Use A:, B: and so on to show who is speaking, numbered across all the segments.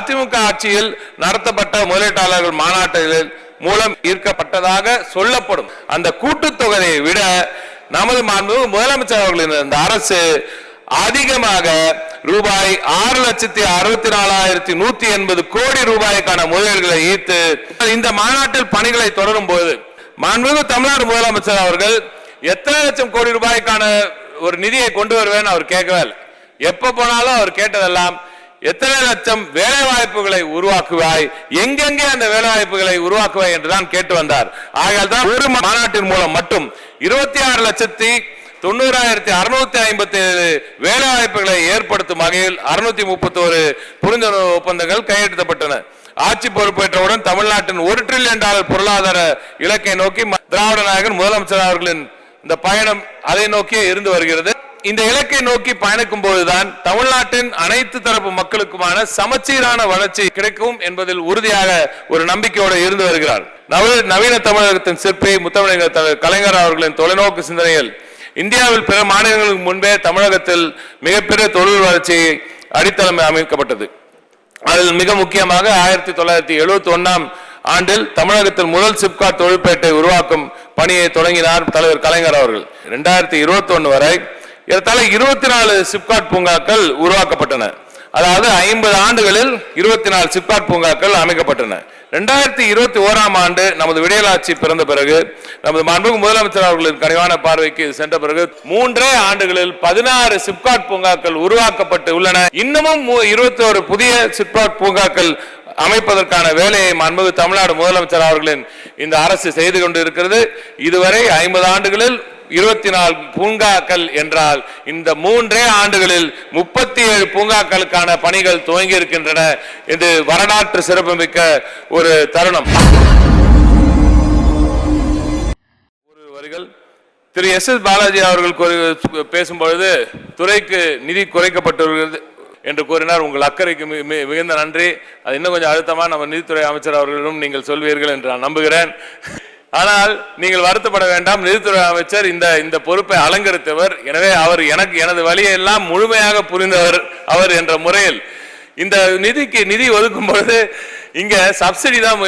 A: அதிமுக ஆட்சியில் நடத்தப்பட்ட முதலீட்டாளர்கள் மாநாட்டில் மூலம் ஈர்க்கப்பட்டதாக சொல்லப்படும் அந்த கூட்டுத்தொகையை விட நமது மாண்புமிகு முதலமைச்சர் அவர்களின் இந்த அரசு அதிகமாக ரூபாய் 6,64,180 கோடி ரூபாய்க்கான முதலீடுகளை ஈர்த்து இந்த மாநாட்டில் பணிகளை தொடரும் போது மாண்புமிகு தமிழ்நாடு முதலமைச்சர் அவர்கள் எத்தனை லட்சம் கோடி ரூபாய்க்கான ஒரு நிதியை கொண்டு வருவேன் அவர் கேட்கவே இல்லை. எப்ப போனாலும் அவர் கேட்டதெல்லாம் எத்தனை லட்சம் வேலை வாய்ப்புகளை உருவாக்குவாய், எங்கெங்கே அந்த வேலை வாய்ப்புகளை உருவாக்குவாய் என்றுதான் கேட்டு வந்தார். ஆகையால் தான் ஒரு மாநாட்டின் மூலம் மட்டும் 26,90,657 வேலை வாய்ப்புகளை ஏற்படுத்தும் வகையில் 631 புரிந்துணர்வு ஒப்பந்தங்கள் கையெழுத்தப்பட்டன. ஆட்சி பொறுப்பேற்றவுடன் தமிழ்நாட்டின் $1 டிரில்லியன் பொருளாதார இலக்கை நோக்கி திராவிட நாயகன் முதலமைச்சர் அவர்களின் இந்த பயணம் அதை நோக்கியே இருந்து வருகிறது. இந்த இலக்கை நோக்கி பயணிக்கும் போதுதான் தமிழ்நாட்டின் அனைத்து தரப்பு மக்களுக்குமான சமச்சீரான வளர்ச்சி கிடைக்கும் என்பதில் உறுதியாக ஒரு நம்பிக்கையோடு இருந்து வருகிறார். நவீன தமிழகத்தின் சிற்பி முத்தமிழர் கலைஞர் அவர்களின் தொலைநோக்கு சிந்தனையில் இந்தியாவில் பிற மாநிலங்களுக்கு முன்பே தமிழகத்தில் மிகப்பெரிய தொழில் வளர்ச்சி அடித்தளம் அமைக்கப்பட்டது. அதில் மிக முக்கியமாக 1971 ஆண்டில் தமிழகத்தில் முதல் சிப்காட் தொழிற்பேட்டை உருவாக்கும் பணியை தொடங்கினார் தலைவர் கலைஞர் அவர்கள். 2021 வரை 24 சிப்காட் பூங்காக்கள் உருவாக்கப்பட்டன. அதாவது 50 ஆண்டுகளில் 24 சிப்காட் பூங்காக்கள் அமைக்கப்பட்டன. 2021 ஆண்டு நமது விடியலாட்சி பிறந்த பிறகு நமது மாண்புமிகு முதலமைச்சர் அவர்களின் கனிவான பார்வைக்கு சென்ற பிறகு 3 ஆண்டுகளில் 16 சிப்காட் பூங்காக்கள் உருவாக்கப்பட்டு உள்ளன. இன்னமும் 21 புதிய சிப்காட் பூங்காக்கள் அமைப்பதற்கான வேலையை மாண்புமிகு தமிழ்நாடு முதலமைச்சர் அவர்களின் இந்த அரசு செய்து கொண்டு இருக்கிறது. இதுவரை 50 ஆண்டுகளில் 24 பூங்காக்கள் என்றால் இந்த 3 ஆண்டுகளில் 37 பூங்காக்களுக்கான பணிகள் துவங்கி இருக்கின்றன. இது வரலாற்று சிறப்புமிக்க ஒரு தருணம். ஒரு வரிகள் திரு S.S. பாலாஜி அவர்கள் பேசும்பொழுது துறைக்கு நிதி குறைக்கப்பட்டுள்ளது என்று கூறினார். உங்கள் அக்கறைக்கு மிகுந்த நன்றி. அது இன்னும் கொஞ்சம் அழுத்தமா நம்ம நிதித்துறை அமைச்சர் அவர்களிடம் நீங்கள் சொல்வீர்கள் என்று நான் நம்புகிறேன். ஆனால் நீங்கள் வருத்தப்பட வேண்டாம். நிதித்துறை அமைச்சர் இந்த பொறுப்பை அலங்கரித்தவர். எனவே அவர் எனது வழியை எல்லாம் முழுமையாக புரிந்தவர் அவர் என்ற முறையில் இந்த நிதி ஒதுக்கும் பொழுது இங்க சப்சிடி தான்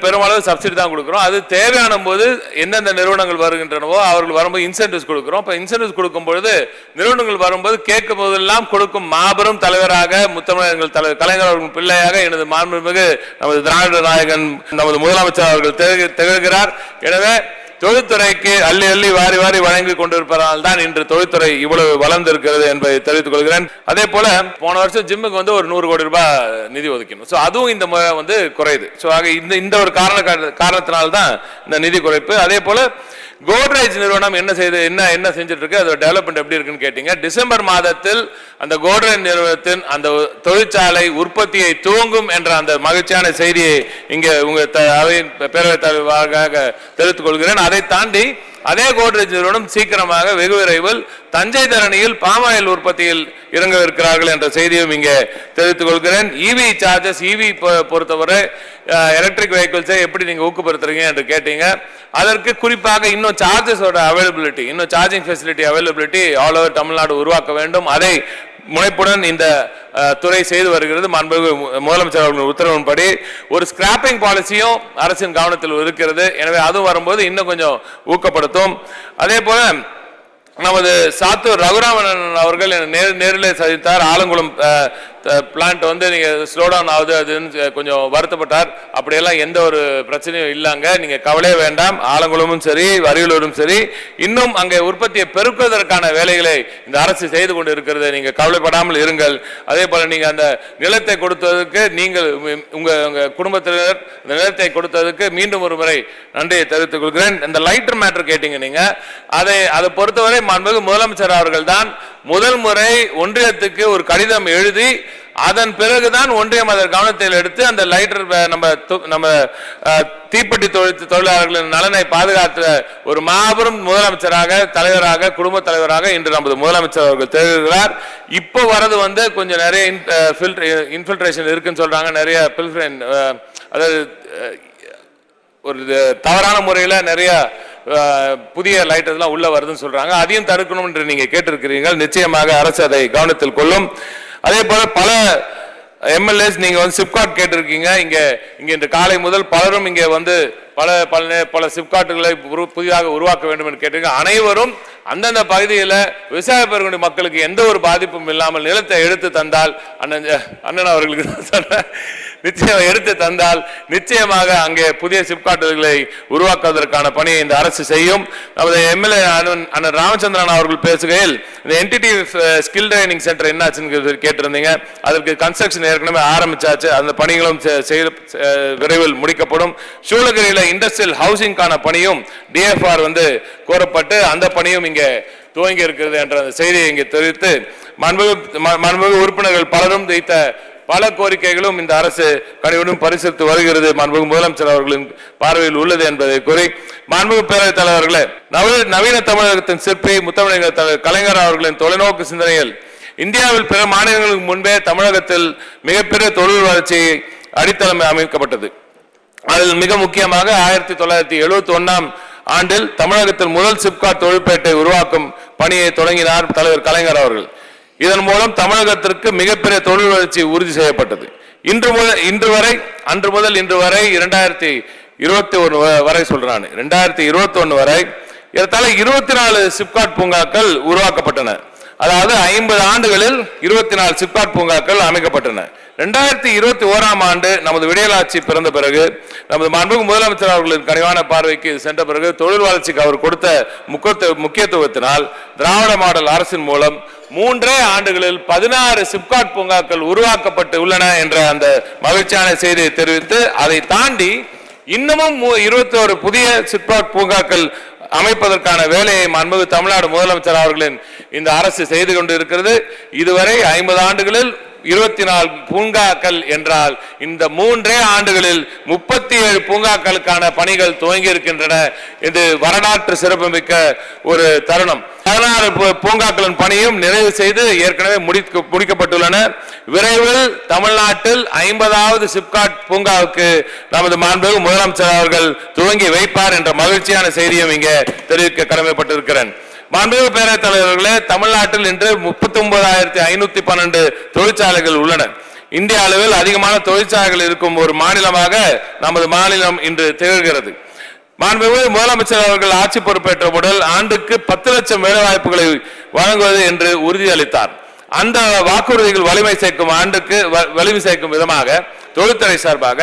A: பெருமளவு சப்சிடி தான் கொடுக்கிறோம். அது தேவையான போது எந்தெந்த நிறுவனங்கள் வருகின்றனவோ அவர்கள் வரும்போது இன்சென்டிவ்ஸ் கொடுக்கிறோம். இப்போ இன்சென்டிவ்ஸ் கொடுக்கும் பொழுது நிறுவனங்கள் வரும்போது கேட்கும் போதெல்லாம் கொடுக்கும் மாபெரும் தலைவராக முத்தமிழர்கள் தலைவர் கலைஞர் அவர்கள் பிள்ளையாக எனது மாண்புமிகு நமது திராவிட நாயகன் நமது முதலமைச்சர் அவர்கள் திகழ்கிறார். எனவே தொழில்துறைக்கு அள்ளி அள்ளி வாரி வாரி வழங்கி கொண்டிருப்பதால் தான் இன்று தொழில்துறை இவ்வளவு வளர்ந்திருக்கிறது என்பதை தெரிவித்துக் கொள்கிறேன். அதே போல போன வருஷம் ஜிம்முக்கு வந்து ஒரு 100 கோடி ரூபாய் நிதி ஒதுக்கணும். அதுவும் இந்த முறை வந்து குறையுது. இந்த ஒரு காரணத்தினால்தான் இந்த நிதி குறைப்பு. அதே போல கோட்ரேஜ் நிறுவனம் என்ன செஞ்சுட்டு இருக்கு, அதோட டெவலப்மெண்ட் எப்படி இருக்குன்னு கேட்டீங்க. டிசம்பர் மாதத்தில் அந்த கோட்ரேஜ் நிறுவனத்தின் அந்த தொழிற்சாலை உற்பத்தியை துவங்கும் என்ற அந்த மகிழ்ச்சியான செய்தியை இங்கே உங்க பேரவைத் தலைவராக தெரிவித்துக் கொள்கிறேன். அதை தாண்டி அதே கோட்ரேஜ் நிறுவனம் சீக்கிரமாக வெகு விரைவில் தஞ்சை தரணியில் பாமாயில் உற்பத்தியில் இறங்கவிருக்கிறார்கள் என்ற செய்தியும் இங்கே தெரிவித்துக் கொள்கிறேன். இவி சார்ஜஸ் பொறுத்தவரை எலக்ட்ரிக் வெஹிக்கிள்ஸை எப்படி நீங்க ஊக்கப்படுத்துறீங்க என்று கேட்டீங்க. அதற்கு குறிப்பாக இன்னும் சார்ஜஸோட அவைலபிலிட்டி, இன்னும் charging facility availability all over Tamil Nadu உருவாக்க வேண்டும். அதை முனைப்புடன் இந்த துறை செய்து வருகிறது. மாண்புமிகு முதலமைச்சர் அவர்களின் உத்தரவின்படி ஒரு ஸ்கிராப்பிங் பாலிசியும் அரசின் கவனத்தில் இருக்கிறது. எனவே அதுவும் வரும்போது இன்னும் கொஞ்சம் ஊக்கப்படுத்தும். அதே போல நமது சாத்தூர் ரகுராமன் அவர்கள் நேரிலே சந்தித்தார். ஆலங்குளம் பிளான்ட் வந்து நீங்க ஸ்லோ டவுன் ஆகுது அதுன்னு கொஞ்சம் வருத்தப்பட்டார். அப்படியெல்லாம் எந்த ஒரு பிரச்சனையும் இல்லைங்க, நீங்க கவலையே வேண்டாம். ஆலங்குளமும் சரி அரியலூரும் சரி இன்னும் அங்கே உற்பத்தியை பெருக்குவதற்கான வேலைகளை இந்த அரசு செய்து கொண்டு இருக்கிறது. நீங்க கவலைப்படாமல் இருங்கள். அதே போல நீங்க அந்த நிலத்தை கொடுத்ததுக்கு நீங்கள் உங்க குடும்பத்தினர் இந்த நிலத்தை கொடுத்ததுக்கு மீண்டும் ஒரு முறை நன்றியை தெரிவித்துக் கொள்கிறேன். இந்த லைட்டர் மேட்டர் கேட்டீங்க நீங்க, அதை பொறுத்தவரை மாண்புமிகு முதலமைச்சர் அவர்கள் தான் முதல் முறை ஒன்றியத்துக்கு ஒரு கடிதம் எழுதி அதன் பிறகுதான் ஒன்றியம் அதன் கவனத்தில் எடுத்து அந்த லைட்டர் நம்ம தீப்பெட்டி தொழிலாளர்களின் நலனை பாதுகாத்த ஒரு மாபெரும் முதலமைச்சராக தலைவராக குடும்ப தலைவராக இன்று நமது முதலமைச்சர் அவர்கள் தெரிவிக்கிறார். இப்போ வரது வந்து கொஞ்சம் நிறைய இன்ஃபில்ட்ரேஷன் இருக்குன்னு சொல்றாங்க. நிறைய அதாவது ஒரு தவறான முறையில் நிறைய புதிய லைட்டர்லாம் உள்ள வருதுன்னு சொல்றாங்க. அதையும் தடுக்கணும் என்று நீங்க கேட்டிருக்கிறீர்கள். நிச்சயமாக அரசு அதை கவனத்தில் கொள்ளும். அதே போல பல எம்எல்ஏஸ் நீங்க வந்து சிப்காட் கேட்டிருக்கீங்க. இங்க இன்று காலை முதல் பலரும் இங்கே வந்து பல சிப்காட்டுகளை புதிதாக உருவாக்க வேண்டும் என்று கேட்டிருக்கீங்க. அனைவரும் அந்தந்த பகுதியில் விவசாய பெருங்குடி மக்களுக்கு எந்த ஒரு பாதிப்பும் இல்லாமல் நிலத்தை எடுத்து தந்தால் அண்ணன் அவர்களுக்கு நிச்சயம் எடுத்து தந்தால் நிச்சயமாக அங்கே புதிய சிப்காட்டுகளை உருவாக்குவதற்கான பணியை இந்த அரசு செய்யும். நமது எம்எல்ஏ அண்ணன் ராமச்சந்திரன் அவர்கள் பேசுகையில் இந்த என்டிடி ஸ்கில் ட்ரைனிங் சென்டர் என்னாச்சுன்னு கேட்டிருந்தீங்க. அதற்கு கன்ஸ்ட்ரக்ஷன் ஏற்கனவே ஆரம்பிச்சாச்சு. அந்த பணிகளும் விரைவில் முடிக்கப்படும். சூளகிரியில் இண்டஸ்ட்ரியல் ஹவுசிங்கான பணியும் டிஎஃப்ஆர் வந்து கோரப்பட்டு அந்த பணியும் இங்கே துவங்கி இருக்கிறது என்ற செய்தியை இங்கே தெரிவித்து மாண்புமிகு உறுப்பினர்கள் பலரும் வைத்த பல கோரிக்கைகளும் இந்த அரசு கனிவுடன் பரிசீலித்து வருகிறது. மாண்புமிகு முதலமைச்சர் அவர்களின் பார்வையில் உள்ளது என்பதை கூறி, மாண்புமிகு பேரவைத் தலைவர்களே, நவீன தமிழகத்தின் சிற்பி முத்தமிழர் தலைவர் கலைஞர் அவர்களின் தொலைநோக்கு சிந்தனையில் இந்தியாவில் பிற மாநிலங்களுக்கு முன்பே தமிழகத்தில் மிகப்பெரிய தொழில் வளர்ச்சி அடித்தளம் அமைக்கப்பட்டது. அதில் மிக முக்கியமாக 1971ஆம் ஆண்டில் தமிழகத்தில் முதல் சிப்காட் தொழிற்பேட்டை உருவாக்கும் பணியை தொடங்கினார் தலைவர் கலைஞர் அவர்கள். இதன் மூலம் தமிழகத்திற்கு மிகப்பெரிய தொழில் வளர்ச்சி உறுதி செய்யப்பட்டது. அன்று முதல் இன்று வரை 2021 வரை சொல்றான், 2021 வரை ஏறத்தாழ 24 சிப்காட் பூங்காக்கள் உருவாக்கப்பட்டன. அதாவது 50 ஆண்டுகளில் 24 சிப்காட் பூங்காக்கள் அமைக்கப்பட்டன. 2021ஆம் ஆண்டு நமது விடியலாட்சி பிறந்த பிறகு, நமது மாண்புமிகு முதலமைச்சர் அவர்களின் கனிவான பார்வைக்கு சென்ற பிறகு தொழில் வளர்ச்சிக்கு அவர் கொடுத்த முக்கியத்துவத்தினால் திராவிட மாடல் அரசின் மூலம் 3 ஆண்டுகளில் 16 சிப்காட் பூங்காக்கள் உருவாக்கப்பட்டு உள்ளன என்ற அந்த மகிழ்ச்சியான செய்தியை தெரிவித்து, அதை தாண்டி இன்னமும் 21 புதிய சிப்காட் பூங்காக்கள் அமைப்பதற்கான வேலையை மாண்புமிகு தமிழ்நாடு முதலமைச்சர் அவர்களின் இந்த அரசு செய்து கொண்டு இருக்கிறது. இதுவரை 50 ஆண்டுகளில் 24 பூங்காக்கள் என்றால் இந்த 3 ஆண்டுகளில் 37 பூங்காக்களுக்கான பணிகள் துவங்கி இருக்கின்றன. இது வரலாற்று சிறப்புமிக்க ஒரு தருணம். 16 பூங்காக்களின் பணியும் நிறைவு செய்து ஏற்கனவே முடிக்கப்பட்டுள்ளன. விரைவில் தமிழ்நாட்டில் 50வது சிப்காட் பூங்காவுக்கு நமது மாண்புமிகு முதலமைச்சர் அவர்கள் துவங்கி வைப்பார் என்ற மகிழ்ச்சியான செய்தியும் இங்கே தெரிவிக்க கடமைப்பட்டிருக்கிறேன். மாண்புமிகு பேரவைத் தலைவர்களே, தமிழ்நாட்டில் இன்று 39,512 தொழிற்சாலைகள் உள்ளன. இந்திய அளவில் அதிகமான தொழிற்சாலைகள் இருக்கும் ஒரு மாநிலமாக நமது மாநிலம் இன்று திகழ்கிறது. மாண்புமிகு முதலமைச்சர் அவர்கள் ஆட்சி பொறுப்பேற்ற முதல் ஆண்டுக்கு 10 லட்சம் வேலைவாய்ப்புகளை வழங்குவது என்று உறுதியளித்தார். அந்த வாக்குறுதிகள் வலிமை சேர்க்கும் விதமாக தொழில்துறை சார்பாக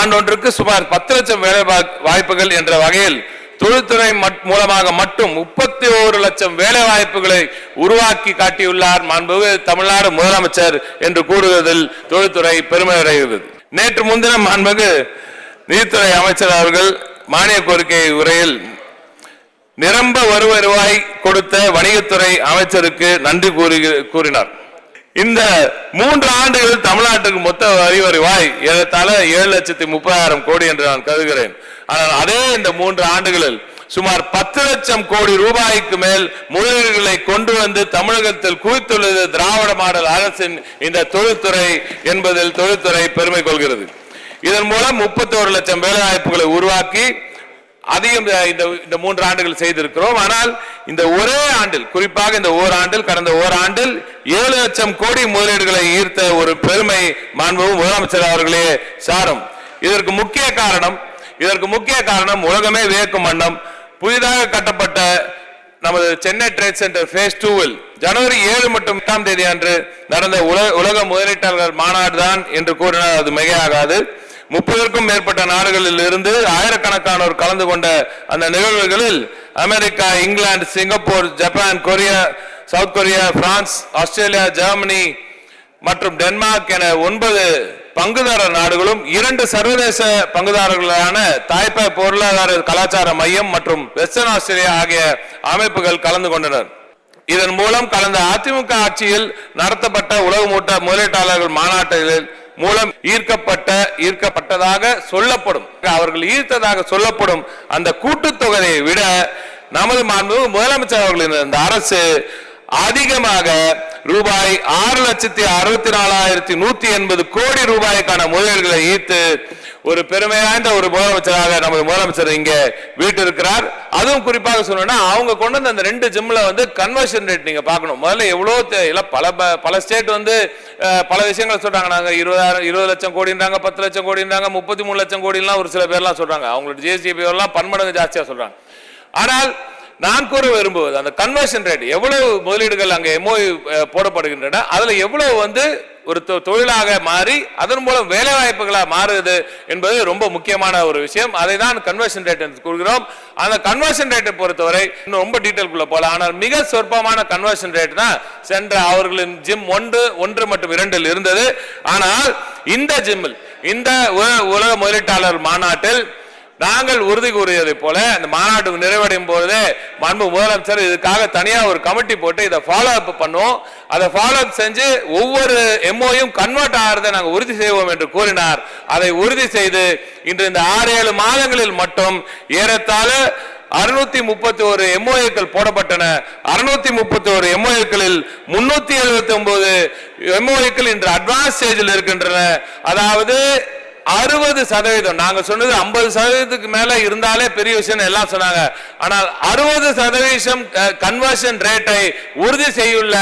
A: ஆண்டொன்றுக்கு சுமார் 10 லட்சம் வேலை வாய்ப்புகள் என்ற வகையில் தொழில்துறை மூலமாக மட்டும் 31 லட்சம் வேலை வாய்ப்புகளை உருவாக்கி காட்டியுள்ளார் மாண்புமிகு தமிழ்நாடு முதலமைச்சர் என்று கூறுவதில் தொழில்துறை பெருமை அடைகிறது. நேற்று முன்தினம் மாண்புமிகு நிதித்துறை அமைச்சர் அவர்கள் மானிய கோரிக்கை உரையில் நிரம்ப வருவாய் கொடுத்த வணிகத்துறை அமைச்சருக்கு நன்றி கூறினார். இந்த 3 ஆண்டுகளில் தமிழ்நாட்டுக்கு மொத்த வரி வருவாய் ஏறத்தாழ 7,30,000 கோடி என்று நான் கருதுகிறேன். ஆனால் அதே இந்த 3 ஆண்டுகளில் சுமார் 10 லட்சம் கோடி ரூபாய்க்கு மேல் முதலீடுகளை கொண்டு வந்து தமிழகத்தில் குவித்துள்ளது திராவிட மாடல் அரசின் இந்த தொழில்துறை என்பதில் தொழில்துறை பெருமை கொள்கிறது. இதன் மூலம் 31 லட்சம் வேலை வாய்ப்புகளை உருவாக்கி அதையும் இந்த 3 ஆண்டுகள் செய்திருக்கிறோம். ஆனால் இந்த ஒரே ஆண்டில், குறிப்பாக இந்த ஓராண்டில், கடந்த ஓராண்டில் 7 லட்சம் கோடி முதலீடுகளை ஈர்த்த ஒரு பெருமை மாண்புமிகு முதலமைச்சர் அவர்களே சாரும். இதற்கு முக்கிய காரணம் உலகமே வியக்கும் வண்ணம் புதிதாக கட்டப்பட்ட நமது சென்னை ட்ரேட் சென்டர் ஃபேஸ் 2ல் ஜனவரி 7 மற்றும் 8ஆம் தேதி அன்று நடந்த உலக முதலீட்டாளர்கள் மாநாடு தான் என்று கூறினால் அது மிகையாகாது. 30க்கும் மேற்பட்ட நாடுகளில் இருந்து ஆயிரக்கணக்கானோர் கலந்து கொண்ட அந்த நிகழ்வுகளில் America, England, Singapore, Japan, Korea, south Korea, France, Australia, Germany மற்றும் டென்மார்க் என 9 பங்குதாரர் நாடுகளும் 2 சர்வதேச பங்குதாரர்களான தாய்பாய் பொருளாதார கலாச்சார மையம் மற்றும் வெஸ்டர்ன் ஆஸ்திரேலியா ஆகிய அமைப்புகள் கலந்து கொண்டனர். இதன் மூலம் கடந்த அதிமுக ஆட்சியில் நடத்தப்பட்ட உலக முதலீட்டாளர்கள் மாநாட்டில் மூலம் ஈர்க்கப்பட்டதாக சொல்லப்படும், அவர்கள் ஈர்த்ததாக சொல்லப்படும் அந்த கூட்டுத்தொகையை விட நமது மாண்புமிகு முதலமைச்சர் அவர்களின் இந்த அரசு அதிகமாக ரூபாய் 6,64,180 கோடி ரூபாய்க்கான முதலீடுகளை ஈர்த்து ஒரு பெருமை வாய்ந்த ஒரு முதலமைச்சராக நமது முதலமைச்சர் இங்கே வீட்டிருக்கிறார். அதுவும் குறிப்பாக சொல்லணும்னா அவங்க கொண்டு வந்த அந்த 2 ஜிம்ல கன்வர்ஷன் ரேட் நீங்க பார்க்கணும். முதல்ல எவ்வளவு பல ஸ்டேட் பல விஷயங்களை சொல்றாங்க. நாங்க 20 லட்சம் கோடின்றாங்க, 10 லட்சம் கோடின்றாங்க, 33 லட்சம் கோடிலாம் ஒரு சில பேர்லாம் சொல்றாங்க. அவங்களோட ஜிஎஸ்டிபி எல்லாம் பன்மடங்கு ஜாஸ்தியா சொல்றாங்க. ஆனால் நான் கூற விரும்புவது அந்த கன்வர்ஷன் ரேட், எவ்வளவு முதலீடுகள் அங்கே எம்ஓயு போடப்படுகின்றன, அதுல எவ்வளவு ஒரு தொழிலாக மாறி அதன் மூலம் வேலை வாய்ப்புகளாக மாறுது என்பது ரொம்ப முக்கியமான ஒரு விஷயம். அதை தான் கன்வர்ஷன் ரேட் என்று கூறுகிறோம். அந்த கன்வர்ஷன் ரேட்டை பொறுத்தவரை இன்னும் ரொம்ப டீட்டெயிலுக்குள்ள போல, ஆனால் மிக சொற்பமான கன்வர்ஷன் ரேட் தான் சென்ற அவர்களின் ஜிம் 1 மற்றும் 2 இருந்தது. ஆனால் இந்த ஜிம்மில், இந்த உலக முதலீட்டாளர் மாநாட்டில் நாங்கள் உறுதி கூறியதை போல அந்த மாநாட்டுக்கு நிறைவடையும் போது மாண்பு முதலமைச்சர் இதுக்காக தனியா ஒரு கமிட்டி போட்டு இதை ஃபாலோ அப் பண்ணுவோம், அதை ஃபாலோ அப் செஞ்சு ஒவ்வொரு எம்ஓயும் கன்வெர்ட் ஆகிறதை நாங்கள் உறுதி செய்வோம் என்று கூறினார். அதை உறுதி செய்து இன்று இந்த 6-7 மாதங்களில் மட்டும் ஏறத்தாழ 631 எம்ஓஏக்கள் போடப்பட்டன. 631 எம்ஓஏக்களில் 379 எம்ஓஏக்கள் இன்று அட்வான்ஸ் ஸ்டேஜில் இருக்கின்றன. அதாவது 60%, நாங்க சொன்னது 50%க்கு மேல இருந்தாலே பெரிய விஷயம் எல்லாம் சொன்னாங்க. ஆனால் 60% கன்வர்ஷன் ரேட்டை உறுதி செய்துள்ள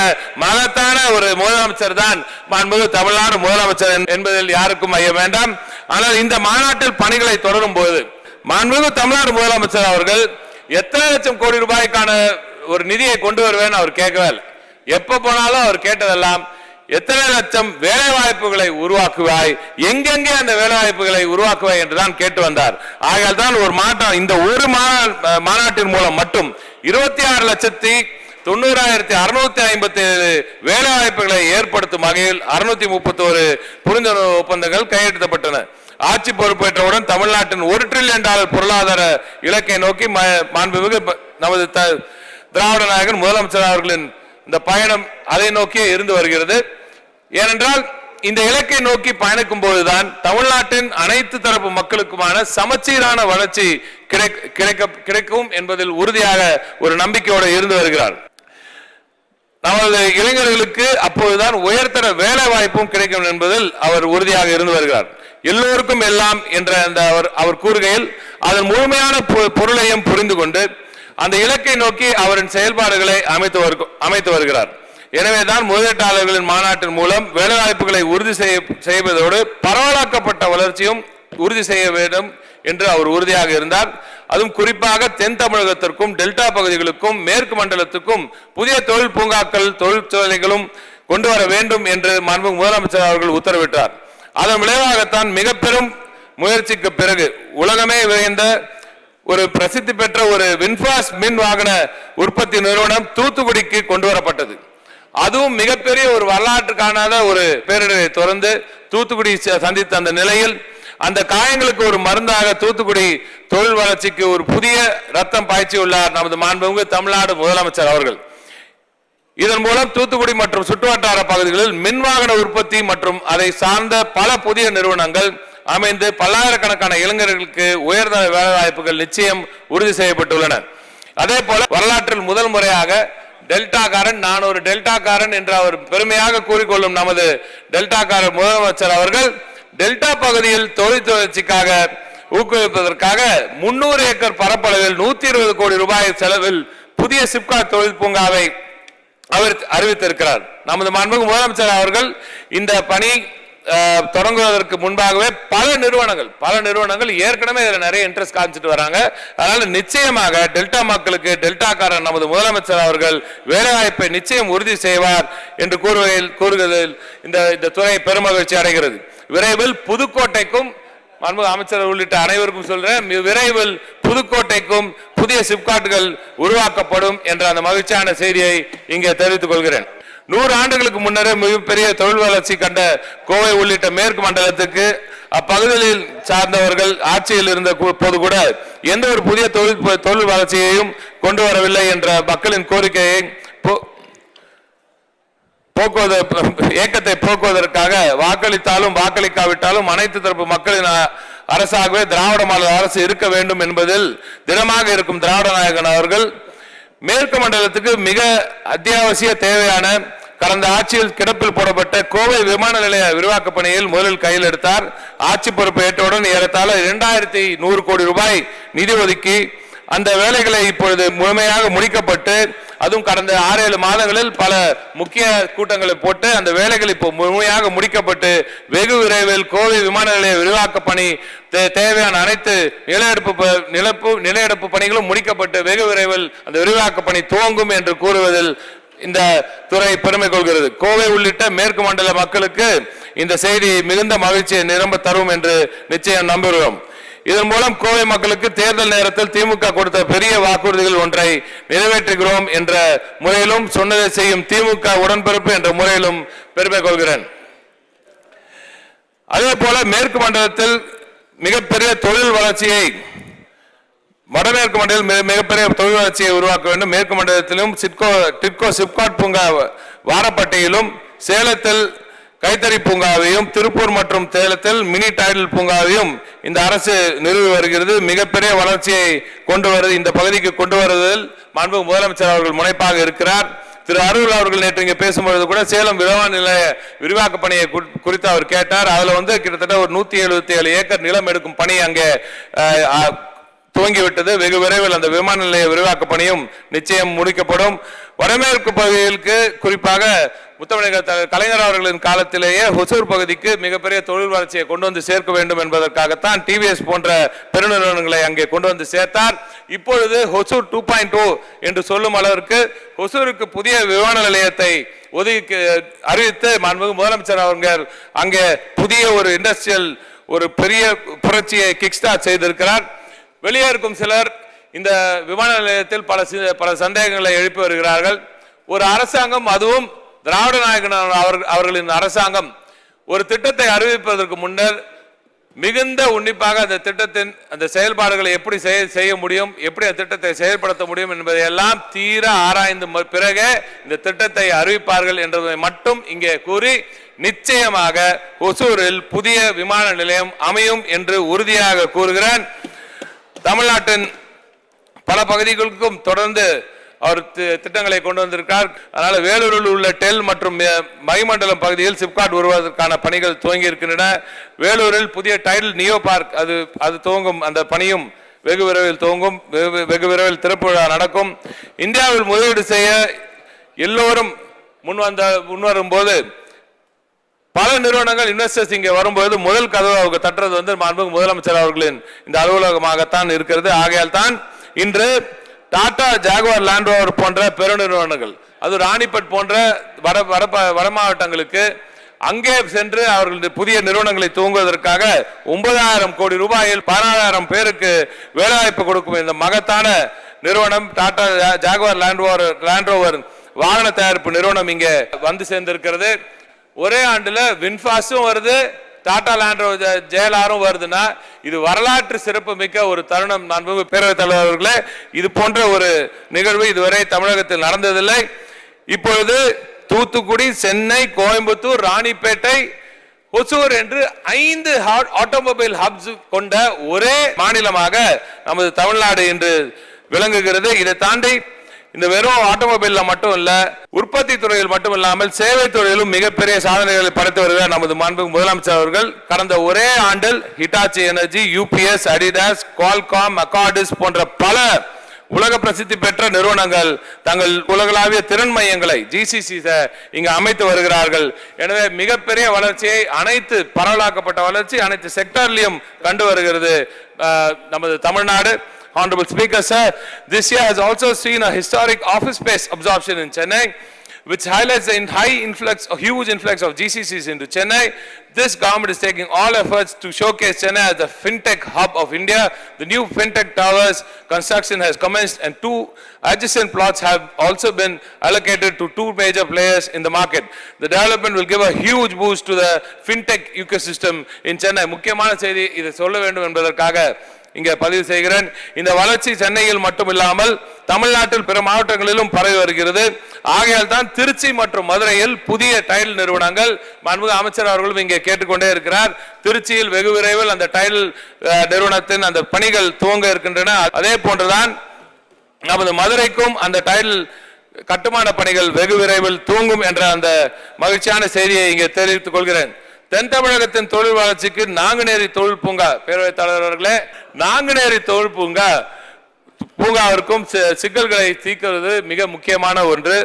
A: மகத்தான ஒரு முதலமைச்சர் தான் மாண்புமிகு தமிழ்நாடு முதலமைச்சர் என்பதில் யாருக்கும் ஐயம் வேண்டாம். ஆனால் இந்த மாநாட்டில் பணிகளை தொடரும் போது மாண்புமிகு தமிழ்நாடு முதலமைச்சர் அவர்கள் எத்தனை லட்சம் கோடி ரூபாய்க்கான ஒரு நிதியை கொண்டு வருவேன் அவர் கேட்கவே இல்லை. எப்ப போனாலும் அவர் கேட்டதெல்லாம் எத்தனை லட்சம் வேலை வாய்ப்புகளை உருவாக்குவாய், எங்கெங்கே அந்த வேலை வாய்ப்புகளை உருவாக்குவாய் என்றுதான் கேட்டு வந்தார். ஆகையால் தான் ஒரு மாற்றம், இந்த ஒரு மாநாட்டின் மூலம் மட்டும் 26,90,657 வேலை வாய்ப்புகளை ஏற்படுத்தும் வகையில் 631 புரிந்துணர்வு ஒப்பந்தங்கள் கையெழுத்தப்பட்டன. ஆட்சி பொறுப்பேற்றவுடன் தமிழ்நாட்டின் $1 டிரில்லியன் பொருளாதார இலக்கை நோக்கி மாண்புமிகு நமது திராவிட நாயகன் முதலமைச்சர் அவர்களின் இந்த பயணம் அதை நோக்கியே இருந்து வருகிறது. ஏனென்றால் இந்த இலக்கை நோக்கி பயணிக்கும் போதுதான் தமிழ்நாட்டின் அனைத்து தரப்பு மக்களுக்குமான சமச்சீரான வளர்ச்சி கிடைக்கும் என்பதில் உறுதியாக ஒரு நம்பிக்கையோடு இருந்து வருகிறார். நமது இளைஞர்களுக்கு அப்போதுதான் உயர்தர வேலை வாய்ப்பும் கிடைக்கும் என்பதில் அவர் உறுதியாக இருந்து வருகிறார். எல்லோருக்கும் எல்லாம் என்ற அவர் கூறுகையில் அதன் முழுமையான பொருளையும் புரிந்து கொண்டு அந்த இலக்கை நோக்கி அவரின் செயல்பாடுகளை அமைத்து வருகிறார். எனவேதான் முதலீட்டாளர்களின் மாநாட்டின் மூலம் வேலைவாய்ப்புகளை உறுதி செய்வதோடு பரவலாக்கப்பட்ட வளர்ச்சியும் உறுதி செய்ய வேண்டும் என்று அவர் உறுதியாக இருந்தார். அதுவும் குறிப்பாக தென் தமிழகத்திற்கும் டெல்டா பகுதிகளுக்கும் மேற்கு மண்டலத்துக்கும் புதிய தொழில் பூங்காக்கள் தொழிற்சாலைகளும் கொண்டு வர வேண்டும் என்று மாண்புமிகு முதலமைச்சர் அவர்கள் உத்தரவிட்டார். அதன் விளைவாகத்தான் மிக பெரும் முயற்சிக்கு பிறகு உலகமே விரைந்த ஒரு பிரசித்தி பெற்ற ஒரு வின்ஃபாஸ்ட் மின் வாகன உற்பத்தி நிறுவனம் தூத்துக்குடிக்கு கொண்டு வரப்பட்டது. அதுவும் மிகப்பெரிய ஒரு வரலாற்று காணாத ஒரு பேரிடரை தொடர்ந்து தூத்துக்குடி சந்தித்த அந்த நிலையில் அந்த காயங்களுக்கு ஒரு மருந்தாக தூத்துக்குடி தொழில் வளர்ச்சிக்கு ஒரு புதிய ரத்தம் பாய்ச்சியுள்ளார் நமது மாண்புமிகு தமிழ்நாடு முதலமைச்சர் அவர்கள். இதன் மூலம் தூத்துக்குடி மற்றும் சுற்றுவட்டார பகுதிகளில் மின்வாகன உற்பத்தி மற்றும் அதை சார்ந்த பல புதிய நிறுவனங்கள் அமைந்து பல்லாயிரக்கணக்கான இளைஞர்களுக்கு உயர்ந்த வேலை வாய்ப்புகள் நிச்சயம் உறுதி செய்யப்பட்டுள்ளன. அதே போல வரலாற்றில் முதல் முறையாக டெல்டாக்காரன், நான் ஒரு டெல்டாக்காரன் என்று அவர் பெருமையாக கூறிக்கொள்ளும் நமது டெல்டாக்காரர் முதலமைச்சர் அவர்கள் டெல்டா பகுதியில் தொழில் வளர்ச்சிக்காக ஊக்குவிப்பதற்காக 300 ஏக்கர் பரப்பளவில் 120 கோடி ரூபாய் செலவில் புதிய சிப்காட் தொழில் பூங்காவை அவர் அறிவித்திருக்கிறார். நமது மாண்புமிகு முதலமைச்சர் அவர்கள் இந்த பணி தொடங்குவதற்கு முன்பாகவே பல நிறுவனங்கள் ஏற்கனவே இதில் நிறைய இன்ட்ரெஸ்ட் காமிச்சிட்டு வராங்க. அதனால நிச்சயமாக டெல்டா மக்களுக்கு டெல்டாக்காரன் நமது முதலமைச்சர் அவர்கள் வேலைவாய்ப்பை நிச்சயம் உறுதி செய்வார் என்று கூறுவதில் இந்த துறை பெருமகிழ்ச்சி அடைகிறது. விரைவில் புதுக்கோட்டைக்கும் அமைச்சர் உள்ளிட்ட அனைவருக்கும் சொல்றேன், விரைவில் புதுக்கோட்டைக்கும் புதிய சிப்காட்டுகள் உருவாக்கப்படும் என்ற அந்த மகிழ்ச்சியான செய்தியை இங்கே தெரிவித்துக் கொள்கிறேன். 100 ஆண்டுகளுக்கு முன்னரே மிகப்பெரிய தொழில் வளர்ச்சி கண்ட கோவை உள்ளிட்ட மேற்கு மண்டலத்துக்கு அப்பகுதிகளில் சார்ந்தவர்கள் ஆட்சியில் இருந்த போது கூட எந்த ஒரு புதிய தொழில் வளர்ச்சியையும் கொண்டு வரவில்லை என்ற மக்களின் கோரிக்கையை இயக்கத்தை போக்குவதற்காக வாக்களித்தாலும் வாக்களிக்காவிட்டாலும் அனைத்து தரப்பு மக்களின் அரசாகவே திராவிட மாடல் அரசு இருக்க வேண்டும் என்பதில் திடமாக இருக்கும் திராவிட நாயகன் அவர்கள் மேற்கு மண்டலத்துக்கு மிக அத்தியாவசிய தேவையான கடந்த ஆட்சியில் கிடப்பில் போடப்பட்ட கோவை விமான நிலைய விரிவாக்க பணியில் முதலில் கையில் எடுத்தார். ஆட்சி பொறுப்பு ஏற்றவுடன் ஏறத்தாழ 2100 கோடி ரூபாய் நிதி ஒதுக்கி அந்த வேலைகளை இப்பொழுது முழுமையாக முடிக்கப்பட்டு, அதுவும் கடந்த 6-7 மாதங்களில் பல முக்கிய கூட்டங்களை போட்டு அந்த வேலைகள் இப்போ முழுமையாக முடிக்கப்பட்டு வெகு விரைவில் கோவை விமான நிலைய விரிவாக்க பணி தேவையான அனைத்து நிலையெடுப்பு பணிகளும் முடிக்கப்பட்டு வெகு விரைவில் அந்த விரிவாக்க பணி துவங்கும் என்று கூறுவதில் இந்த துறை பெருமை கொள்கிறது. கோவை உள்ளிட்ட மேற்கு மண்டல மக்களுக்கு இந்த செய்தி மிகுந்த மகிழ்ச்சியை நிரம்ப தரும் என்று நிச்சயம் நம்புகிறோம். இதன் மூலம் கோவை மக்களுக்கு தேர்தல் நேரத்தில் திமுக கொடுத்த பெரிய வாக்குறுதிகள் ஒன்றை நிறைவேற்றுகிறோம் என்ற முறையிலும், சொன்னதை செய்யும் திமுக உடன்பிறப்பு என்ற முறையிலும் பெருமை கொள்கிறேன். அதே போல மேற்கு மண்டலத்தில் மிகப்பெரிய தொழில் வளர்ச்சியை, வடமேற்கு மண்டலத்தில் மிகப்பெரிய தொழில் வளர்ச்சியை உருவாக்க வேண்டும். மேற்கு மண்டலத்திலும் சிப்காட் பூங்கா வாரப்பட்டியிலும், சேலத்தில் கைத்தறி பூங்காவையும், திருப்பூர் மற்றும் சேலத்தில் மினி டைடல் பூங்காவையும் இந்த அரசு நிறுவி வருகிறது. மிகப்பெரிய வளர்ச்சியை கொண்டு வருவது, இந்த பகுதிக்கு கொண்டு வருவதில் மாண்புமிகு முதலமைச்சர் அவர்கள் முனைப்பாக இருக்கிறார். திரு அருள் அவர்கள் நேற்று இங்கே பேசும்பொழுது கூட சேலம் விமான நிலைய விரிவாக்க பணியை குறித்து அவர் கேட்டார். அதுல கிட்டத்தட்ட ஒரு 177 ஏக்கர் நிலம் எடுக்கும் பணி அங்கே துவங்கிவிட்டது. வெகு விரைவில் அந்த விமான நிலைய விரிவாக்க பணியும் நிச்சயம் முடிக்கப்படும். வடமேற்கு பகுதிகளுக்கு, குறிப்பாக முத்தமிழர் கலைஞர் அவர்களின் காலத்திலேயே ஹொசூர் பகுதிக்கு மிகப்பெரிய தொழில் வளர்ச்சியை கொண்டு வந்து சேர்க்க வேண்டும் என்பதற்காகத்தான் டிவிஎஸ் போன்ற பெருநிறுவனங்களை அங்கே கொண்டு வந்து சேர்த்தார். இப்பொழுது ஹொசூர் 2.0 என்று சொல்லும் அளவிற்கு ஹொசூருக்கு புதிய விமான நிலையத்தை ஒதுக்கி அறிவித்து மாண்புமிகு முதலமைச்சர் அவர்கள் அங்கே புதிய ஒரு இண்டஸ்ட்ரியல் ஒரு பெரிய புரட்சியை கிக் ஸ்டார்ட் செய்திருக்கிறார். வெளியே இருக்கும் சிலர் இந்த விமான நிலையத்தில் பல சந்தேகங்களை எழுப்பி வருகிறார்கள். ஒரு அரசாங்கம், அதுவும் திராவிட நாயகன் அவர்களின் அரசாங்கம், ஒரு திட்டத்தை அறிவிப்பதற்கு முன்னர் மிகுந்த உன்னிப்பாக அந்த திட்டத்தின் அந்த செயல்பாடுகளை எப்படி செய்ய முடியும், எப்படி அந்த திட்டத்தை செயல்படுத்த முடியும் என்பதை எல்லாம் தீர ஆராய்ந்து பிறகு இந்த திட்டத்தை அறிவிப்பார்கள் என்பதை மட்டும் இங்கே கூறி, நிச்சயமாக ஒசூரில் புதிய விமான நிலையம் அமையும் என்று உறுதியாக கூறுகிறேன். தமிழ்நாட்டின் பல பகுதிகளுக்கும் தொடர்ந்து அவர் திட்டங்களை கொண்டு வந்திருக்கார். அதனால வேலூரில் உள்ள டெல் மற்றும் மகிமண்டலம் பகுதியில் சிப்காட் உருவாவதற்கான பணிகள் துவங்கி இருக்கின்றன. வேலூரில் புதிய டைடல் நியோ பார்க் அது துவங்கும், அந்த பணியும் வெகு விரைவில் துவங்கும். வெகு விரைவில் திறப்பு விழா நடக்கும். இந்தியாவில் முதலீடு செய்ய எல்லோரும் முன்வரும் போது பல நிறுவனங்கள் இன்வெஸ்டர்ஸ் இங்கே வரும்போது முதல் கதவு அவங்க தட்டுறது மாண்புமிகு முதலமைச்சர் அவர்களின் இந்த அலுவலகமாகத்தான் இருக்கிறது. ஆகையால் தான் இன்று டாடா, ஜாகுவார், லேண்ட் ரோவர் போன்ற பெருநிறுவனங்கள், அது ராணிப்பட் போன்ற வட மாவட்டங்களுக்கு அங்கே சென்று அவர்களுடைய புதிய நிறுவனங்களை துவங்குவதற்காக 9,000 கோடி ரூபாயில் 16,000 பேருக்கு வேலைவாய்ப்பு கொடுக்கும் இந்த மகத்தான நிறுவனம் டாடா, ஜாகுவார், லேண்ட் ரோவர் வாகன தயாரிப்பு நிறுவனம் இங்கே வந்து சேர்ந்திருக்கிறது. ஒரே ஆண்டுல வின்ஃபாஸும் வருது, டாடா லேண்ட் ரோவர் ஜேஎல்ஆரும் வருதுன்னா இது வரலாற்று சிறப்பு மிக்க ஒரு தருணம். மாண்புமிகு பேரவைத் தலைவர் அவர்களே, இது போன்ற ஒரு நிகழ்வு இதுவரை தமிழகத்தில் நடந்ததில்லை. இப்பொழுது தூத்துக்குடி, சென்னை, கோயம்புத்தூர், ராணிப்பேட்டை, ஒசூர் என்று 5 ஆட்டோமொபைல் ஹப்ஸ் கொண்ட ஒரே மாநிலமாக நமது தமிழ்நாடு இன்று விளங்குகிறது. இதை தாண்டி இந்த வெறும் ஆட்டோமொபைல்ல மட்டும் இல்ல, உற்பத்தி துறையில் மட்டும் இல்லாமல் சேவை துறையிலும் மிகப்பெரிய சாதனைகளை படைத்து வருகிறார் நமது மாண்புமிகு முதலமைச்சர் அவர்கள். கடந்த ஒரே ஆண்டில் Hitachi energy, UPS, Adidas, Qualcomm, Akkodis போன்ற பல உலக பிரசித்தி பெற்ற நிறுவனங்கள் தங்கள் உலகளாவிய திறன் மையங்களை ஜிசிசி இங்கு அமைத்து வருகிறார்கள். எனவே மிகப்பெரிய வளர்ச்சியை, அனைத்து பரவலாக்கப்பட்ட வளர்ச்சி அனைத்து செக்டர்லையும் கண்டு வருகிறது நமது Tamil Nadu. Honorable Speaker, sir, this year has also seen a historic office space absorption in Chennai, which highlights the huge influx of GCCs into Chennai. This government is taking all efforts to showcase Chennai as the fintech hub of India. The new fintech towers construction has commenced and 2 adjacent plots have also been allocated to 2 major players in the market. The development will give a huge boost to the fintech ecosystem in Chennai. முக்கியமான செய்தி இதை சொல்ல வேண்டும் என்பதற்காக இங்கே பதிவு செய்கிறேன். இந்த வளர்ச்சி சென்னையில் மட்டுமில்லாமல் தமிழ்நாட்டில் பிற மாவட்டங்களிலும் பரவி வருகிறது. ஆகையால் தான் திருச்சி மற்றும் மதுரையில் புதிய டைல் நிறுவனங்கள் மாண்புமிகு அமைச்சர் அவர்களும் இங்கே கேட்டுக்கொண்டே இருக்கிறார். திருச்சியில் வெகு விரைவில் அந்த டைல் நிறுவனத்தின் அந்த பணிகள் துவங்க இருக்கின்றன. அதே போன்றுதான் நமது மதுரைக்கும் அந்த டைல் கட்டுமான பணிகள் வெகு விரைவில் தூங்கும் என்ற அந்த மகிழ்ச்சியான செய்தியை இங்கே தெரிவித்துக் கொள்கிறேன். தென் தமிழகத்தின் தொழில் வளர்ச்சிக்கு நாங்குநேரி தொழில் பூங்கா, பேரவைத் தலைவர் அவர்களே, நாங்குநேரி தொழில் பூங்காவிற்கும் சிக்கல்களை தீர்க்கிறது மிக முக்கியமான ஒன்று.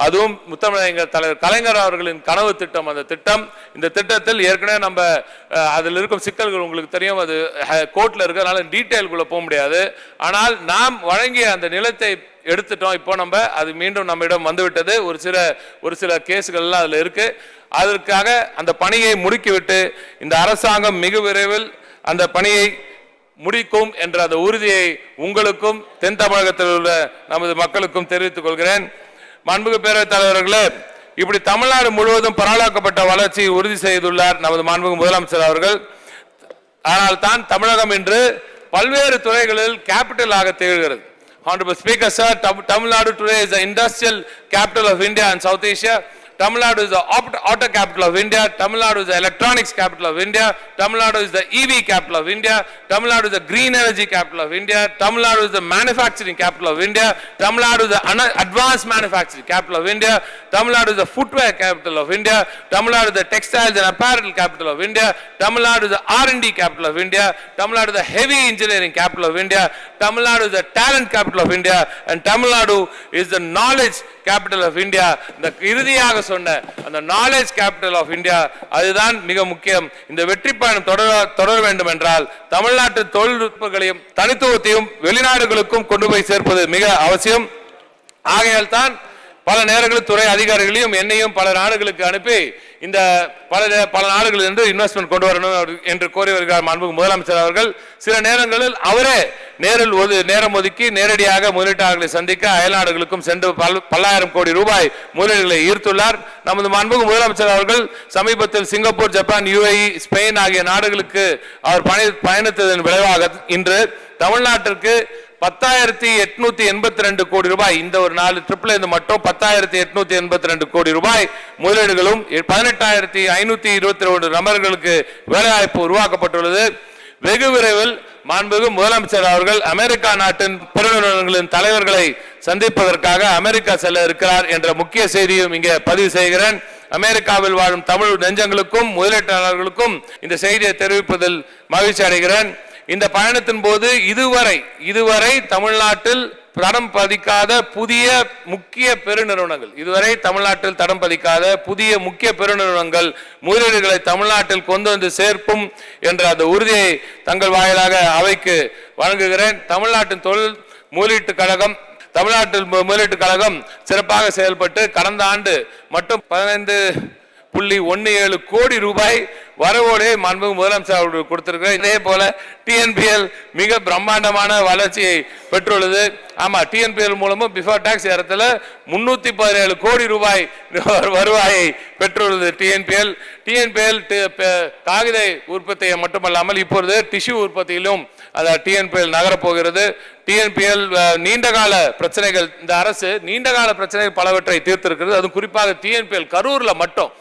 A: அதுவும் முத்தமிழர் தலைவர் கலைஞர் அவர்களின் கனவு திட்டம். அந்த திட்டம், இந்த திட்டத்தில் ஏற்கனவே நம்ம அதில் இருக்கும் சிக்கல்கள் உங்களுக்கு தெரியும், அது கோர்ட்ல இருக்கிறதுனால டீட்டெயிலுக்குள்ள போக முடியாது. ஆனால் நாம் வழங்கிய அந்த நிலத்தை எடுத்துட்டோம். இப்போ நம்ம அது மீண்டும் நம்மிடம் வந்துவிட்டது. ஒரு சில கேஸுகள்லாம் அதில் இருக்கு. அதற்காக அந்த பணியை முடுக்கிவிட்டு இந்த அரசாங்கம் மிக விரைவில் அந்த பணியை முடிக்கும் என்ற அந்த உறுதியை உங்களுக்கும் தென் தமிழகத்தில் உள்ள நமது மக்களுக்கும் தெரிவித்துக் கொள்கிறேன். மாண்புமிகு பேரவைத் தலைவர்களே, இப்படி தமிழ்நாடு முழுவதும் பரவலாக்கப்பட்ட வளர்ச்சியை உறுதி செய்துள்ளார் நமது மாண்புமிகு முதலமைச்சர் அவர்கள். ஆனால் தான் தமிழகம் இன்று பல்வேறு துறைகளில் கேபிட்டல் ஆக திகழ்கிறது. Honorable Speaker, sir, Tamil Nadu today is the industrial capital of India and South Asia. Tamil Nadu is the auto capital of India. Tamil Nadu is the electronics capital of India. Tamil Nadu is the EV capital of India. Tamil Nadu is the green energy capital of India. Tamil Nadu is the manufacturing capital of India. Tamil Nadu is the advanced manufacturing capital of India. Tamil Nadu is the footwear capital of India. Tamil Nadu is the textiles and apparel capital of India. Tamil Nadu is the R&D capital of India. Tamil Nadu is the heavy engineering capital of India. Tamil Nadu is the talent capital of India. And Tamil Nadu is the knowledge capital of India. இந்த இறுதியாக சொன்ன அந்த knowledge capital of India, அதுதான் மிக முக்கியம். இந்த வெற்றி பயணம் தொடர வேண்டும் என்றால் தமிழ்நாட்டு தொழில்நுட்பங்களையும் தனித்துவத்தையும் வெளிநாடுகளுக்கும் கொண்டு போய் சேர்ப்பது மிக அவசியம். ஆகையால் தான் பல நேரங்களில் துறை அதிகாரிகளையும் என்னையும் பல நாடுகளுக்கு அனுப்பி இந்த பல நாடுகளில் இருந்து இன்வெஸ்ட்மெண்ட் கொண்டு வரணும் என்று கோரி வருகிறார் மாண்புமிகு முதலமைச்சர் அவர்கள். சில நேரங்களில் அவரே நேரில் நேரம் ஒதுக்கி நேரடியாக முதலீட்டாளர்களை சந்திக்க அயல்நாடுகளுக்கும் சென்று பல்லாயிரம் கோடி ரூபாய் முதலீடுகளை ஈர்த்துள்ளார். நமது மாண்புமிகு முதலமைச்சர் அவர்கள் சமீபத்தில் சிங்கப்பூர், ஜப்பான், UAE, ஸ்பெயின் ஆகிய நாடுகளுக்கு அவர் பயணித்ததன் விளைவாக இன்று தமிழ்நாட்டிற்கு 10,882 கோடி ரூபாய், இந்த ஒரு 4 ட்ரிப்ல இருந்து மட்டும் 10,882 கோடி ரூபாய் முதலீடுகளும் 18,522 நபர்களுக்கு வேலைவாய்ப்பு உருவாக்கப்பட்டுள்ளது. வெகு விரைவில் மாண்புமிகு முதலமைச்சர் அவர்கள் அமெரிக்கா நாட்டின் பெருநிறுவனங்களின் தலைவர்களை சந்திப்பதற்காக அமெரிக்கா செல்ல இருக்கிறார் என்ற முக்கிய செய்தியும் இங்கே பதிவு செய்கிறேன். அமெரிக்காவில் வாழும் தமிழ் நெஞ்சங்களுக்கும் முதலீட்டாளர்களுக்கும் இந்த செய்தியை தெரிவிப்பதில் மகிழ்ச்சி அடைகிறேன். இந்த பயணத்தின் போது இதுவரை தமிழ்நாட்டில் தடம் பதிக்காத புதிய முக்கிய பெருநிறுவனங்கள் முதலீடுகளை தமிழ்நாட்டில் கொண்டு வந்து சேர்ப்பும் என்ற அந்த உறுதியை தங்கள் வாயிலாக அவைக்கு வழங்குகிறேன். தமிழ்நாட்டின் முதலீட்டுக் கழகம் சிறப்பாக செயல்பட்டு கடந்த ஆண்டு மட்டும் 15.17 கோடி ரூபாய் வரவோடு மாண்புமிகு முதலமைச்சர் அவர்கள் கொடுத்திருக்கிறார். இதே போல TNPL மிக பிரம்மாண்டமான வளர்ச்சியை பெற்றுள்ளது. ஆமா, TNPL மூலமும் பிஃபோர் டாக்ஸ் இடத்துல 317 கோடி ரூபாய் வருவாயை பெற்றுள்ளது. TNPL காகித உற்பத்தியை மட்டுமல்லாமல் இப்பொழுது டிஷ்யூ உற்பத்தியிலும் TNPL நகரப்போகிறது. TNPL நீண்டகால பிரச்சனைகள், இந்த அரசு நீண்டகால பிரச்சனைகள் பலவற்றை தீர்த்திருக்கிறது. அதுவும் குறிப்பாக TNPL கரூர்ல மட்டும்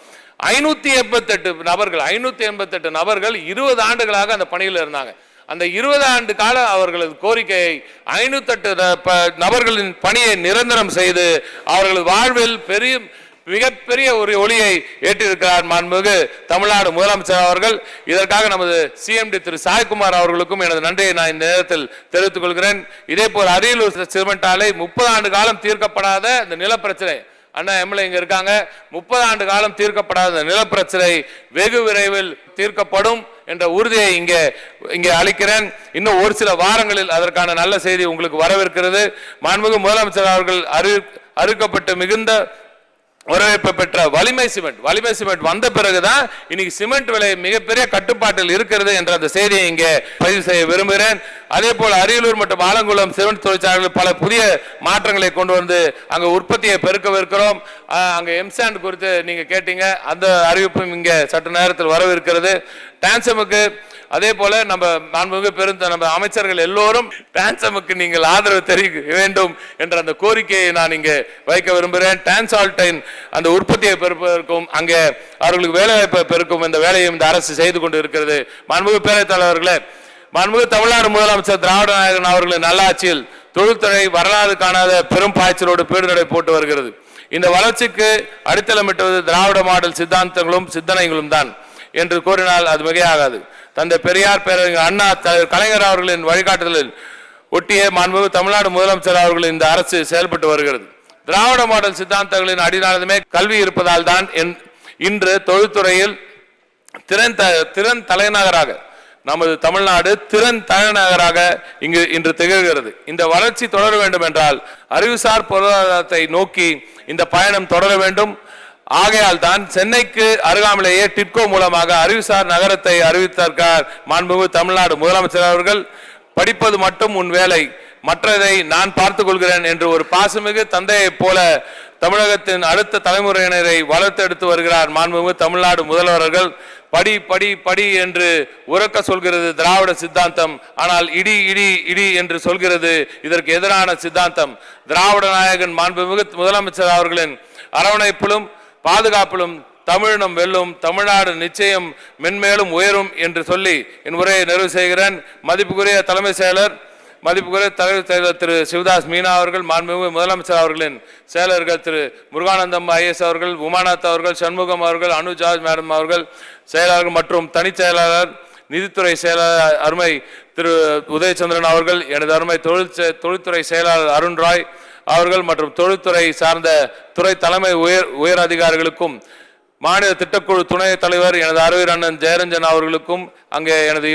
A: 588 நபர்கள் 20 ஆண்டுகளாக அந்த பணியில் இருந்தாங்க. அந்த 20 ஆண்டு கால அவர்களது கோரிக்கையை 508 நபர்களின் பணியை நிரந்தரம் செய்து அவர்களது வாழ்வில் மிகப்பெரிய ஒரு ஒளியை ஏற்றிருக்கிறார் மாண்புமிகு தமிழ்நாடு முதலமைச்சர் அவர்கள். இதற்காக நமது CMD திரு சாய்குமார் அவர்களுக்கும் எனது நன்றியை நான் இந்த நேரத்தில் தெரிவித்துக் கொள்கிறேன். இதே போல் அரியலூர் சிமெண்ட் ஆலை 30 ஆண்டு காலம் தீர்க்கப்படாத இந்த நிலப்பிரச்சனை, அண்ணா MLA இங்க இருக்காங்க, 30 ஆண்டு காலம் தீர்க்கப்படாத நிலப்பிரச்சனை வெகு விரைவில் தீர்க்கப்படும் என்ற உறுதியை இங்கே அளிக்கிறேன். இன்னும் ஒரு சில வாரங்களில் அதற்கான நல்ல செய்தி உங்களுக்கு வரவிருக்கிறது. மாண்புமிகு முதலமைச்சர் அவர்கள் அறிவிக்கப்பட்டு மிகுந்த வரவேற்பு பெற்ற வலிமை சிமெண்ட் வந்த பிறகுதான் இன்னைக்கு சிமெண்ட் விலை மிகப்பெரிய கட்டுப்பாட்டில் இருக்கிறது என்ற அந்த செய்தியை இங்கே பதிவு செய்ய விரும்புகிறேன். அதே போல அரியலூர் மற்றும் ஆலங்குளம் சிமெண்ட் தொழிற்சாலைகள் பல புதிய மாற்றங்களை கொண்டு வந்து அங்க உற்பத்தியை பெருக்கவிருக்கிறோம். அங்க எம்சாண்ட் குறித்து நீங்க கேட்டீங்க, அந்த அறிவிப்பும் இங்க சற்று நேரத்தில் வரவிருக்கிறது. டான்சமுக்கு அதே போல நம்ம அமைச்சர்கள் எல்லோரும் டான்சமுக்கு நீங்கள் ஆதரவு தெரிவிக்க வேண்டும் என்ற அந்த கோரிக்கையை நான் இங்கே வைக்க விரும்புகிறேன். டான்சால்டைன் அந்த உற்பத்தியை பெருப்பதற்கும் அங்கே அவர்களுக்கு வேலைவாய்ப்பை பெருக்கும் இந்த வேலையும் இந்த அரசு செய்து கொண்டு இருக்கிறது. மாண்புமிகு பேரவைத் தலைவர்களே, மாண்புமிகு தமிழ்நாடு முதலமைச்சர் திராவிட நாயகன் அவர்களின் நல்லாட்சியில் தொழில்துறை வரலாறு காணாத பெரும் பாய்ச்சலோடு பீடுநடை போட்டு வருகிறது. இந்த வளர்ச்சிக்கு அடித்தளமிட்டுவது திராவிட மாடல் சித்தாந்தங்களும் சிந்தனைகளும் தான் என்று கூறினால் அது மிகையாகாது. தந்தை பெரியார், பேரறிஞர் அண்ணா, கலைஞர் அவர்களின் வழிகாட்டுதலில் ஒட்டிய மாண்புமிகு தமிழ்நாடு முதலமைச்சர் அவர்கள் இந்த அரசு செயல்பட்டு வருகிறது. திராவிட மாடல் சித்தாந்தங்களின் அடிநாதமே கல்வி இருப்பதால் தான் இன்று தொழில்துறையில் திறன் தலைநகராக நமது தமிழ்நாடு திறன் தலைநகராக இன்று திகழ்கிறது. இந்த வளர்ச்சி தொடர வேண்டும் என்றால் அறிவுசார் பொருளாதாரத்தை நோக்கி இந்த பயணம் தொடர வேண்டும். ஆகையால் தான் சென்னைக்கு அருகாமலேயே டிட்கோ மூலமாக அறிவுசார் நகரத்தை அறிவித்தார் மாண்புமிகு தமிழ்நாடு முதலமைச்சர் அவர்கள். படிப்பது மட்டும் உன் வேலை, மற்றதை நான் பார்த்துக் கொள்கிறேன் என்று ஒரு பாசமிகு தந்தையை போல தமிழகத்தின் அடுத்த தலைமுறையினரை வளர்த்தெடுத்து வருகிறார் மாண்புமிகு தமிழ்நாடு முதல்வர்கள். படி படி படி என்று உறக்க சொல்கிறது திராவிட சித்தாந்தம். ஆனால் இடி இடி இடி என்று சொல்கிறது இதற்கு எதிரான சித்தாந்தம். திராவிட நாயகன் மாண்புமிகு முதலமைச்சர் அவர்களின் அரவணைப்பிலும் பாதுகாப்பிலும் தமிழினம் வெல்லும், தமிழ்நாடு நிச்சயம் மென்மேலும் உயரும் என்று சொல்லி என் உரையை நிறைவு செய்கிறேன். மதிப்புக்குரிய தலைமை செயலர், மதிப்புக்குரிய தலைமை செயலர் திரு சிவதாஸ் மீனா அவர்கள், மாண்புமிகு முதலமைச்சர் அவர்களின் செயலர்கள் திரு முருகானந்தம் ஐஎஸ் அவர்கள், உமாநாத் அவர்கள், சண்முகம் அவர்கள், அனு ஜார்ஜ் மேடம் அவர்கள், செயலாளர்கள் மற்றும் தனி செயலாளர் நிதித்துறை செயலாளர் அருமை திரு உதயச்சந்திரன் அவர்கள், எனது அருமை தொழில்துறை செயலாளர் அருண் ராய் அவர்கள் மற்றும் தொழில்துறை சார்ந்த துறை தலைமை உயர் அதிகாரிகளுக்கும் மாநில திட்டக்குழு துணை தலைவர் எனது அறிவியர் அண்ணன் ஜெயரஞ்சன் அவர்களுக்கும் அங்கே எனது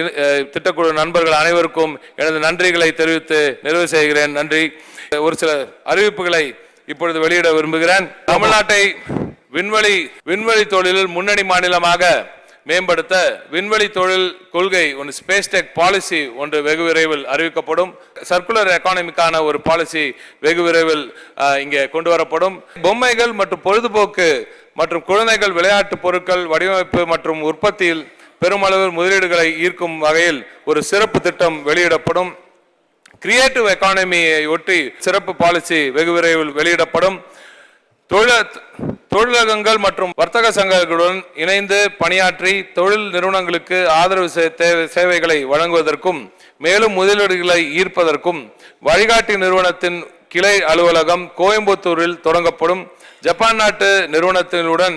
A: திட்டக்குழு நண்பர்கள் அனைவருக்கும் எனது நன்றிகளை தெரிவித்து நிறைவு செய்கிறேன். நன்றி. ஒரு சில அறிவிப்புகளை இப்பொழுது வெளியிட விரும்புகிறேன். தமிழ்நாட்டை விண்வெளி தொழிலில் முன்னணி மாநிலமாக மேம்படுத்த விண்வெளி தொழில் கொள்கை ஒன்று, ஸ்பேஸ் டெக் பாலிசி ஒன்று வெகு விரைவில் அறிவிக்கப்படும். சர்க்குலர் எக்கானமிக்கான ஒரு பாலிசி வெகு விரைவில் இங்கே கொண்டு வரப்படும். பொம்மைகள் மற்றும் பொழுதுபோக்கு மற்றும் குழந்தைகள் விளையாட்டு பொருட்கள் வடிவமைப்பு மற்றும் உற்பத்தியில் பெருமளவில் முதலீடுகளை ஈர்க்கும் வகையில் ஒரு சிறப்பு திட்டம் வெளியிடப்படும். கிரியேட்டிவ் எக்கானமியை ஒட்டி சிறப்பு பாலிசி வெகு விரைவில் வெளியிடப்படும். தொழிலகங்கள் மற்றும் வர்த்தக சங்கங்களுடன் இணைந்து பணியாற்றி தொழில் நிறுவனங்களுக்கு ஆதரவு சேவைகளை வழங்குவதற்கும் மேலும் முதலீடுகளை ஈர்ப்பதற்கும் வழிகாட்டி நிறுவனத்தின் கிளை அலுவலகம் கோயம்புத்தூரில் தொடங்கப்படும். ஜப்பான் நாட்டு நிறுவனத்தினுடன்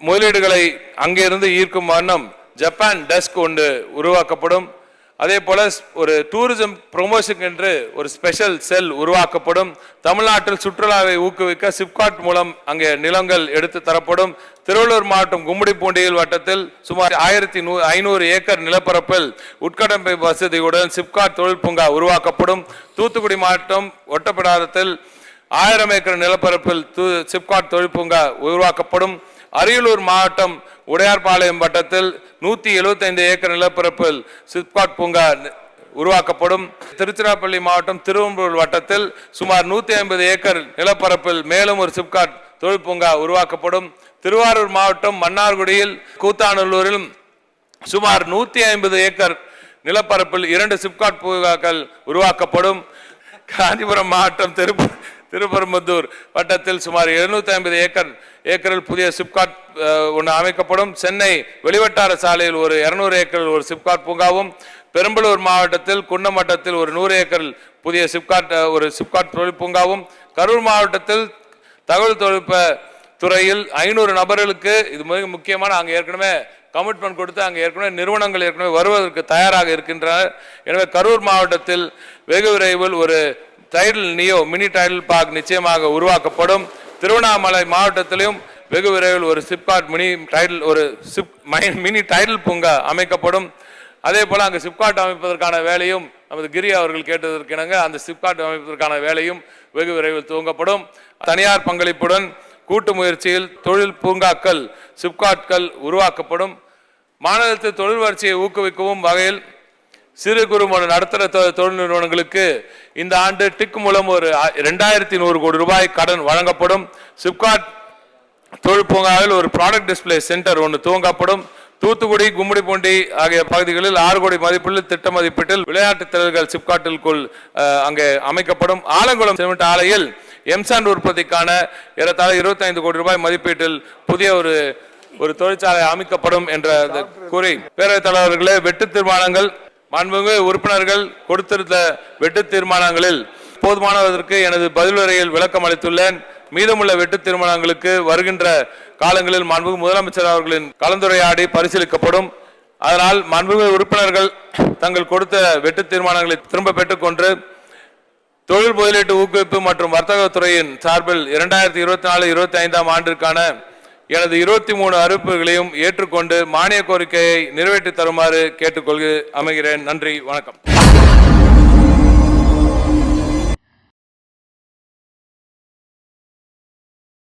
A: முதலீடுகளை அங்கிருந்து ஈர்க்கும் வண்ணம் ஜப்பான் டெஸ்க் ஒன்று உருவாக்கப்படும். அதே போல ஒரு டூரிசம் ப்ரொமோஷன் என்று ஒரு ஸ்பெஷல் செல் உருவாக்கப்படும். தமிழ்நாட்டில் சுற்றுலாவை ஊக்குவிக்க சிப்காட் மூலம் அங்கே நிலங்கள் எடுத்து தரப்படும். திருவள்ளூர் மாவட்டம் கும்மிடிப்பூண்டியில் வட்டத்தில் சுமார் 1500 ஏக்கர் நிலப்பரப்பில் உட்கட்டமைப்பு வசதியுடன் சிப்காட் தொழில் பூங்கா உருவாக்கப்படும். தூத்துக்குடி மாவட்டம் ஒட்டப்பிடாரத்தில் 1000 ஏக்கர் நிலப்பரப்பில் சிப்காட் தொழில் பூங்கா உருவாக்கப்படும். அரியலூர் மாவட்டம் உடையார்பாளையம் வட்டத்தில் 175 ஏக்கர் நிலப்பரப்பில் சிப்காட் பூங்கா உருவாக்கப்படும். திருச்சிராப்பள்ளி மாவட்டம் திருவம்பூர் வட்டத்தில் சுமார் 150 ஏக்கர் நிலப்பரப்பில் மேலும் ஒரு சிப்காட் தொழில் பூங்கா உருவாக்கப்படும். திருவாரூர் மாவட்டம் மன்னார்குடியில் கூத்தாநல்லூரிலும் சுமார் 150 ஏக்கர் நிலப்பரப்பில் 2 சிப்காட் பூங்காக்கள் உருவாக்கப்படும். காஞ்சிபுரம் மாவட்டம் திருப்பரம்பத்தூர் வட்டத்தில் சுமார் 750 ஏக்கரில் புதிய சிப்காட் ஒன்று அமைக்கப்படும். சென்னை வெளிவட்டார சாலையில் ஒரு 200 ஏக்கரில் ஒரு சிப்காட் பூங்காவும், பெரம்பலூர் மாவட்டத்தில் குன்னம் வட்டத்தில் ஒரு 100 ஏக்கரில் புதிய சிப்காட் தொழில் பூங்காவும், கரூர் மாவட்டத்தில் தகவல் தொழில்நுட்ப துறையில் 500 நபர்களுக்கு, இது மிக முக்கியமான, அங்கே ஏற்கனவே கமிட்மெண்ட் கொடுத்து அங்கே ஏற்கனவே நிறுவனங்கள் ஏற்கனவே வருவதற்கு தயாராக இருக்கின்றனர். எனவே கரூர் மாவட்டத்தில் வெகு விரைவில் ஒரு Tidel neo mini Tidel park நிச்சயமாக உருவாக்கப்படும். திருவண்ணாமலை மாவட்டத்திலும் வெகு விரைவில் ஒரு சிப்காட் மினி டைடல் பூங்கா அமைக்கப்படும். அதே போல அங்கு சிப்காட் அமைப்பதற்கான வேலையும் நமது கிரி அவர்கள் கேட்டதற்கிணங்க அந்த சிப்காட் அமைப்பதற்கான வேலையும் வெகு விரைவில் துவங்கப்படும். தனியார் பங்களிப்புடன் கூட்டு முயற்சியில் தொழில் பூங்காக்கள் சிப்காட்கள் உருவாக்கப்படும். மாநிலத்தில் தொழில் வளர்ச்சியை ஊக்குவிக்கவும் வகையில் சிறு குறு மற்றும் நடுத்தர தொழில் நிறுவனங்களுக்கு இந்த ஆண்டு டிக் மூலம் ஒரு 2100 கோடி ரூபாய் கடன் வழங்கப்படும். சிப்காட் தொழில் பூங்காவில் ஒரு ப்ராடக்ட் டிஸ்பிளே சென்டர் ஒன்று துவங்கப்படும். தூத்துக்குடி கும்மிடிப்பூண்டி ஆகிய பகுதிகளில் 6 கோடி மதிப்பில் திட்ட மதிப்பீட்டில் விளையாட்டு திறல்கள் சிப்காட்டிற்குள் அங்கே அமைக்கப்படும். ஆலங்குளம் சிமெண்ட் ஆலையில் எம்சாண்ட் உற்பத்திக்கான ஏறத்தாழ 25 கோடி ரூபாய் மதிப்பீட்டில் புதிய ஒரு தொழிற்சாலை அமைக்கப்படும் என்று கூறி, பேரவைத் தலைவர்களே, வெட்டு தீர்மானங்கள் மாண்புமிகு உறுப்பினர்கள் கொடுத்திருந்த வெட்டு தீர்மானங்களில் போதுமானதற்கு எனது பதிலுரையில் விளக்கம் அளித்துள்ளேன். மீதமுள்ள வெட்டு தீர்மானங்களுக்கு வருகின்ற காலங்களில் மாண்புமிகு முதலமைச்சர் அவர்களின் கலந்துரையாடி பரிசீலிக்கப்படும். அதனால் மாண்புமிகு உறுப்பினர்கள் தங்கள் கொடுத்த வெட்டு தீர்மானங்களை திரும்ப பெற்றுக்கொண்டு தொழில் முதலீட்டு ஊக்குவிப்பு மற்றும் வர்த்தகத்துறையின் சார்பில் 2024-25 ஆண்டிற்கான எனது 23 அறிவிப்புகளையும் ஏற்றுக்கொண்டு மானிய கோரிக்கையை நிறைவேற்றி தருமாறு கேட்டுக்கொள்கிறேன். நன்றி, வணக்கம்.